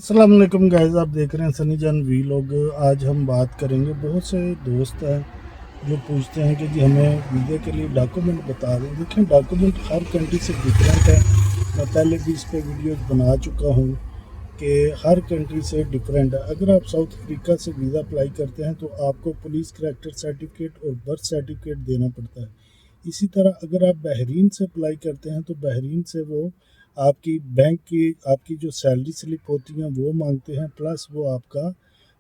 अस्सलाम वालेकुम गाइस, आप देख रहे हैं सनी जान वीलॉग। आज हम बात करेंगे, बहुत से दोस्त हैं जो पूछते हैं कि जी हमें वीज़ा के लिए डॉक्यूमेंट बता दें। देखें, डॉक्यूमेंट हर कंट्री से डिफरेंट है। मैं पहले भी इस पे वीडियोस बना चुका हूँ कि हर कंट्री से डिफरेंट है। अगर आप साउथ अफ्रीका से वीज़ा अप्लाई करते हैं तो आपको पुलिस करैक्टर सर्टिफिकेट और बर्थ सर्टिफिकेट देना पड़ता है। इसी तरह अगर आप बहरीन से अप्लाई करते हैं तो बहरीन से वो आपकी बैंक की आपकी जो सैलरी स्लिप होती है वो मांगते हैं, प्लस वो आपका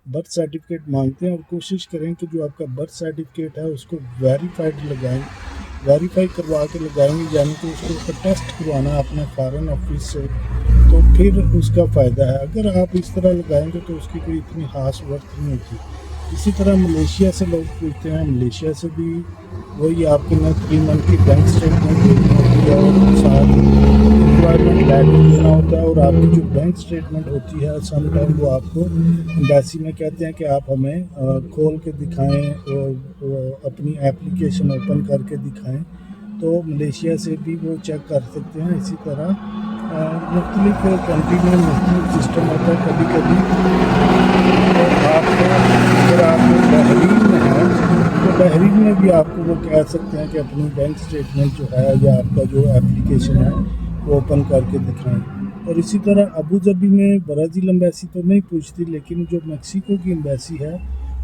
बर्थ सर्टिफिकेट मांगते हैं। और कोशिश करें कि जो आपका बर्थ सर्टिफिकेट है उसको वेरीफाइड लगाएं, वेरीफाई करवा के लगाएंगे, यानी कि उसको टेस्ट करवाना है अपने फॉरेन ऑफिस से, तो फिर उसका फ़ायदा है। अगर आप इस तरह लगाएंगे तो उसकी कोई इतनी खास वर्थ नहीं होती। इसी तरह मलेशिया से लोग पूछते हैं, मलेशिया से भी वही आपके ना 3 मंथ की बैंक स्टेटमेंट देनी होती है और साथ एम्प्लॉयमेंट लेटर देना होता है। और आपकी जो बैंक स्टेटमेंट होती है समटाइम वो आपको एम्बेसी में कहते हैं कि आप हमें खोल के दिखाएं और अपनी एप्लीकेशन ओपन करके दिखाएं, तो मलेशिया से भी वो चेक कर सकते हैं। इसी तरह मुख्तलिफ कंट्री में मुख्तलिफ सिस्टम होता है। कभी कभी तो आपको, अगर आप बहरीन में हैं तो बहरीन में भी आपको वो कह सकते हैं कि अपनी बैंक स्टेटमेंट जो है या आपका जो एप्लीकेशन है वो ओपन करके दिखाएं। और इसी तरह अबू धाबी में ब्राज़ील एम्बेसी तो नहीं पूछती, लेकिन जो मेक्सिको की एम्बेसी है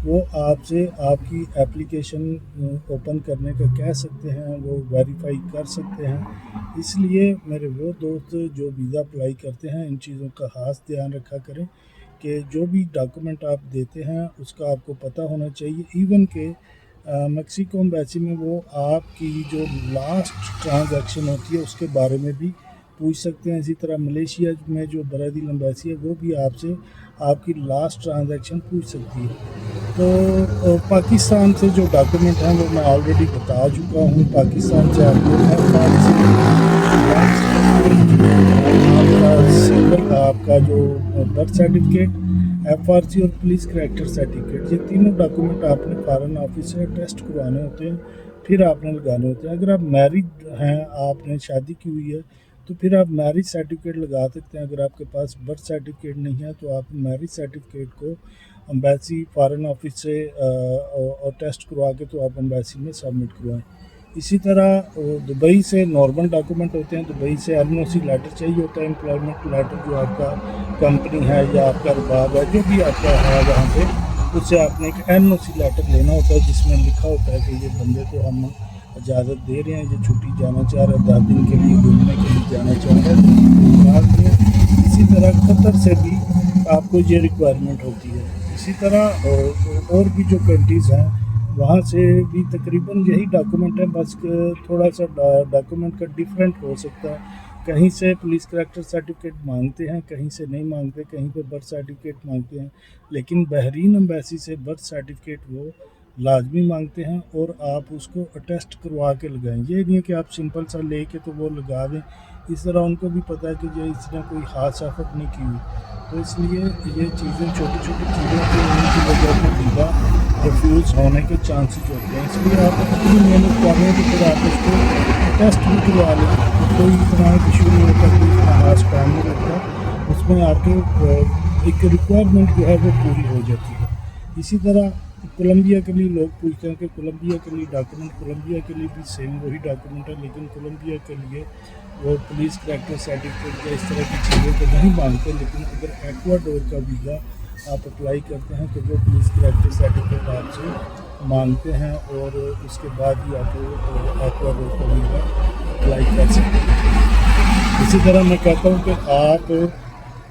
वो आपसे आपकी एप्लीकेशन ओपन करने का कह सकते हैं, वो वेरीफाई कर सकते हैं। इसलिए मेरे वो दोस्त जो वीज़ा अप्लाई करते हैं इन चीज़ों का खास ध्यान रखा करें कि जो भी डॉक्यूमेंट आप देते हैं उसका आपको पता होना चाहिए। इवन के मेक्सिको एम्बेसी में वो आपकी जो लास्ट ट्रांजैक्शन होती है उसके बारे में भी पूछ सकते हैं। इसी तरह मलेशिया में जो ब्राज़ील एम्बेसी है वो भी आपसे आपकी लास्ट ट्रांजैक्शन पूछ सकती है। तो पाकिस्तान से जो डॉक्यूमेंट हैं वो मैं ऑलरेडी बता चुका हूँ। पाकिस्तान से आपको आपका जो बर्थ सर्टिफिकेट, एफआरसी और पुलिस करैक्टर सर्टिफिकेट, ये तीनों डॉक्यूमेंट आपने फॉरेन ऑफिस से टेस्ट करवाने होते हैं, फिर आपने लगाने होते हैं। अगर आप मैरिड हैं, आपने शादी की हुई है, तो फिर आप मैरिज सर्टिफिकेट लगा सकते हैं। अगर आपके पास बर्थ सर्टिफिकेट नहीं है तो आप मैरिज सर्टिफिकेट को एम्बेसी फॉरेन ऑफिस से और टेस्ट करवा के तो आप एम्बेसी में सबमिट करवाएं। इसी तरह दुबई से नॉर्मल डॉक्यूमेंट होते हैं। दुबई से एनओसी लेटर चाहिए होता है, एम्प्लॉयमेंट लेटर, जो आपका कंपनी है या आपका रुबाब है जो भी आपका है वहाँ पे, उससे आपने एक एनओसी लेटर लेना होता है जिसमें लिखा होता है कि ये बंदे को हम इजाज़त दे रहे हैं, ये छुट्टी जाना चाह रहा है, 10 दिन के लिए घूमने के लिए जाना चाह रहा है। इसी तरह कतर से भी आपको ये रिक्वायरमेंट होती है। इसी तरह और भी जो कंट्रीज़ हैं वहाँ से भी तकरीबन यही डॉक्यूमेंट है, बस थोड़ा सा डॉक्यूमेंट का डिफरेंट हो सकता है। कहीं से पुलिस करैक्टर सर्टिफिकेट मांगते हैं, कहीं से नहीं मांगते, कहीं पे बर्थ सर्टिफिकेट मांगते हैं। लेकिन बहरीन एम्बेसी से बर्थ सर्टिफिकेट वो लाजमी मांगते हैं और आप उसको अटेस्ट करवा के लगाएं। ये नहीं है कि आप सिंपल सा ले के तो वो लगा दें। इस तरह उनको भी पता है कि जो इसने कोई खास एफर्ट नहीं की हुई, तो इसलिए ये चीज़ें, छोटी छोटी चीज़ें की उनकी वजह से वीज़ा रिफ्यूज़ होने के चांसेस होते हैं। इसलिए आप इतनी मेहनत कर रहे हैं तो फिर आप उसको टेस्ट भी करवा लें, कोई इतना इशू नहीं होता, कोई इतना खास टाइम नहीं लगता। उसमें आपके एक रिक्वायरमेंट जो है वो पूरी हो जाती है। इसी तरह कोलंबिया के लिए लोग पूछते हैं कि कोलंबिया के लिए डॉक्यूमेंट, कोलंबिया के लिए भी सेम वही डॉक्यूमेंट है, लेकिन कोलंबिया के लिए वो पुलिस करैक्टर सर्टिफिकेट या इस तरह की चीज़ें तो नहीं मांगते। लेकिन अगर एक्वाडोर का वीज़ा आप अप्लाई करते हैं तो वो पुलिस करैक्टर सर्टिफिकेट आपसे मांगते हैं और उसके बाद ही आप एक्वाडोर का वीज़ा अप्लाई कर सकते हैं। इसी तरह मैं कहता हूँ कि आप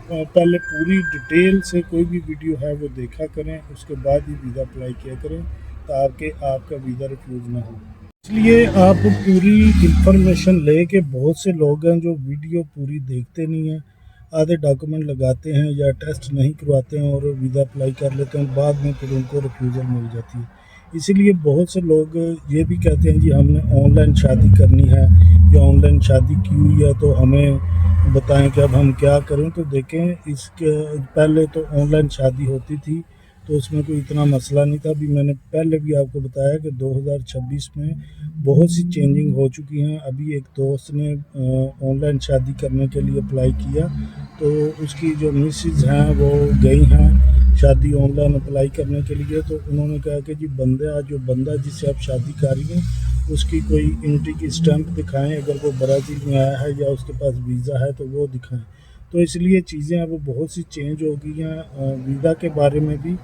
पहले पूरी डिटेल से कोई भी वीडियो है वो देखा करें, उसके बाद ही वीज़ा अप्लाई किया करें ताकि आपका वीज़ा रिफ्यूज़ ना हो। इसलिए आप पूरी इंफॉर्मेशन ले के, बहुत से लोग हैं जो वीडियो पूरी देखते नहीं हैं, आधे डॉक्यूमेंट लगाते हैं या टेस्ट नहीं करवाते हैं और वीज़ा अप्लाई कर लेते हैं, बाद में फिर उनको रिफ्यूज़ल मिल जाती है। इसीलिए बहुत से लोग ये भी कहते हैं जी हमने ऑनलाइन शादी करनी है या ऑनलाइन शादी की हुई है तो हमें बताएं कि अब हम क्या करें। तो देखें, इसके पहले तो ऑनलाइन शादी होती थी, तो उसमें कोई इतना मसला नहीं था। अभी मैंने पहले भी आपको बताया कि 2026 में बहुत सी चेंजिंग हो चुकी हैं। अभी एक दोस्त ने ऑनलाइन शादी करने के लिए अप्लाई किया, तो उसकी जो मिसेज हैं वो गई हैं शादी ऑनलाइन अप्लाई करने के लिए, तो उन्होंने कहा कि जी जो बंदा जिससे आप शादी कर रही हैं उसकी कोई एंट्री की स्टैंप दिखाएं, अगर वो ब्राज़ील में आया है या उसके पास वीज़ा है तो वो दिखाएं। तो इसलिए चीज़ें अब बहुत सी चेंज हो गई हैं वीज़ा के बारे में भी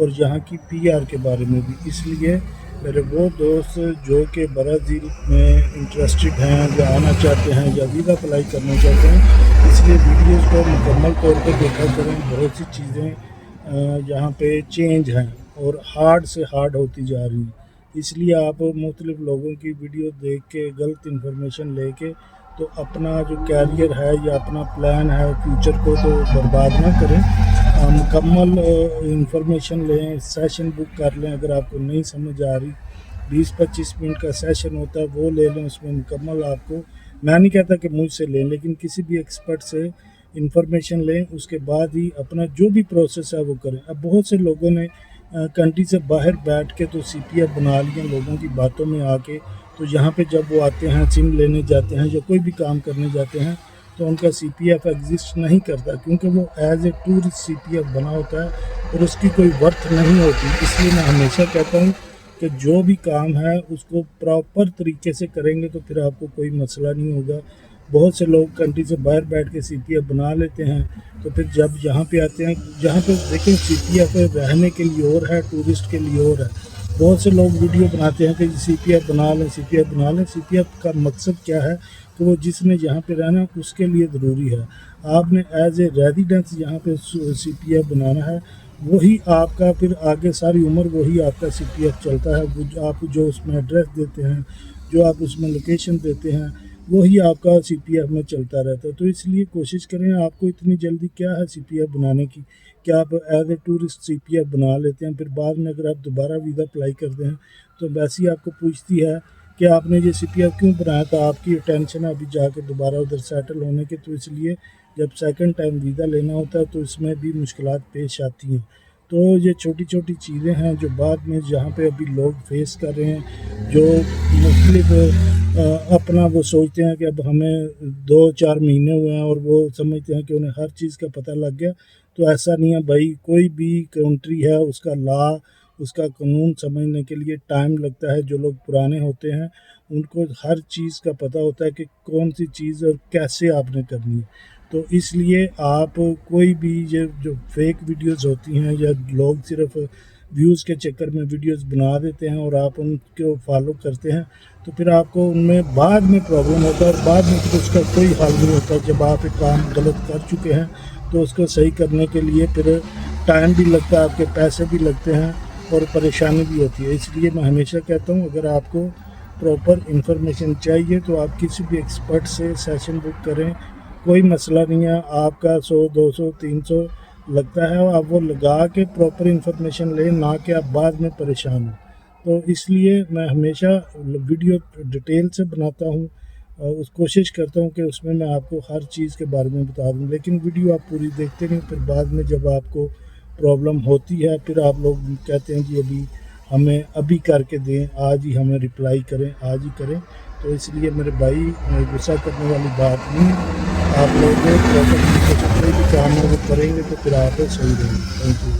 और यहाँ की पीआर के बारे में भी। इसलिए मेरे वो दोस्त जो कि ब्राज़ील में इंटरेस्टेड हैं या आना चाहते हैं या वीज़ा अप्लाई करना चाहते हैं, इसलिए वीडियोज़ को मुकम्मल तौर पर देखा करें। बहुत सी चीज़ें यहाँ पे चेंज हैं और हार्ड से हार्ड होती जा रही हैं। इसलिए आप मुख्तलिफ लोगों की वीडियो देख के गलत इन्फॉर्मेशन लेके तो अपना जो कैरियर है या अपना प्लान है फ्यूचर को तो बर्बाद ना करें। मुकम्मल इंफॉर्मेशन लें, सेशन बुक कर लें। अगर आपको नहीं समझ आ रही 20-25 मिनट का सेशन होता है वो ले लें, उसमें मुकम्मल आपको, मैं नहीं कहता कि मुझसे लें, लेकिन किसी भी एक्सपर्ट से इंफॉर्मेशन लें, उसके बाद ही अपना जो भी प्रोसेस है वो करें। अब बहुत से लोगों ने कंट्री से बाहर बैठ के तो CPF बना लिए लोगों की बातों में आके, तो यहाँ पे जब वो आते हैं सिम लेने जाते हैं या कोई भी काम करने जाते हैं तो उनका CPF एग्जिस्ट नहीं करता, क्योंकि वो एज ए टूरिस्ट CPF बना होता है और उसकी कोई वर्थ नहीं होती। इसलिए मैं हमेशा कहता हूँ कि जो भी काम है उसको प्रॉपर तरीके से करेंगे तो फिर आपको कोई मसला नहीं होगा। बहुत से लोग कंट्री से बाहर बैठ के CPF बना लेते हैं, तो फिर जब यहाँ पे आते हैं, जहाँ पे देखें CPF रहने के लिए और है, टूरिस्ट के लिए और है। बहुत से लोग वीडियो बनाते हैं कि CPF बना लें, CPF बना लें। CPF का मकसद क्या है कि वो जिसने यहाँ पे रहना उसके लिए ज़रूरी है। आपने एज ए रेजिडेंस यहाँ पे CPF बनाना है, वही आपका फिर आगे सारी उम्र वही आपका CPF चलता है। वो आप जो उसमें एड्रेस देते हैं, जो आप उसमें लोकेशन देते हैं, वही आपका CPF में चलता रहता है। तो इसलिए कोशिश करें, आपको इतनी जल्दी क्या है CPF बनाने की, क्या आप एज ए टूरिस्ट CPF बना लेते हैं, फिर बाद में अगर आप दोबारा वीज़ा अप्लाई करते हैं तो वैसे ही आपको पूछती है कि आपने ये CPF क्यों बनाया था, आपकी टेंशन है अभी जाके दोबारा उधर सेटल होने के। तो इसलिए जब सेकंड टाइम वीज़ा लेना होता है तो इसमें भी मुश्किलात पेश आती हैं। तो ये छोटी छोटी चीज़ें हैं जो बाद में जहाँ पे अभी लोग फेस कर रहे हैं, जो मुख्तलिफ अपना वो सोचते हैं कि अब हमें 2-4 महीने हुए हैं और वो समझते हैं कि उन्हें हर चीज़ का पता लग गया। तो ऐसा नहीं है भाई, कोई भी कंट्री है उसका लॉ, उसका कानून समझने के लिए टाइम लगता है। जो लोग पुराने होते हैं उनको हर चीज़ का पता होता है कि कौन सी चीज़ और कैसे आपने करनी है। तो इसलिए आप कोई भी ये जो फेक वीडियोस होती हैं या लोग सिर्फ व्यूज़ के चक्कर में वीडियोस बना देते हैं और आप उनको फॉलो करते हैं, तो फिर आपको उनमें बाद में प्रॉब्लम होता है और बाद में फिर उसका कोई हल नहीं होता। जब आप एक काम गलत कर चुके हैं तो उसको सही करने के लिए फिर टाइम भी लगता है, आपके पैसे भी लगते हैं और परेशानी भी होती है। इसलिए मैं हमेशा कहता हूँ, अगर आपको प्रॉपर इन्फॉर्मेशन चाहिए तो आप किसी भी एक्सपर्ट से सेशन बुक करें, कोई मसला नहीं है। आपका 100, 200, 300 लगता है, आप वो लगा के प्रॉपर इन्फॉर्मेशन लें, ना कि आप बाद में परेशान हो। तो इसलिए मैं हमेशा वीडियो डिटेल से बनाता हूँ और उस कोशिश करता हूँ कि उसमें मैं आपको हर चीज़ के बारे में बता दूँ, लेकिन वीडियो आप पूरी देखते नहीं, फिर बाद में जब आपको प्रॉब्लम होती है फिर आप लोग कहते हैं कि अभी हमें अभी करके दें, आज ही हमें रिप्लाई करें, आज ही करें। तो इसलिए मेरे भाई, गुस्सा करने वाली बात नहीं है। आप लोग प्रॉपर तरीके से कोई भी काम है वो करेंगे तो फिर आप सही रहेंगे। Thank you.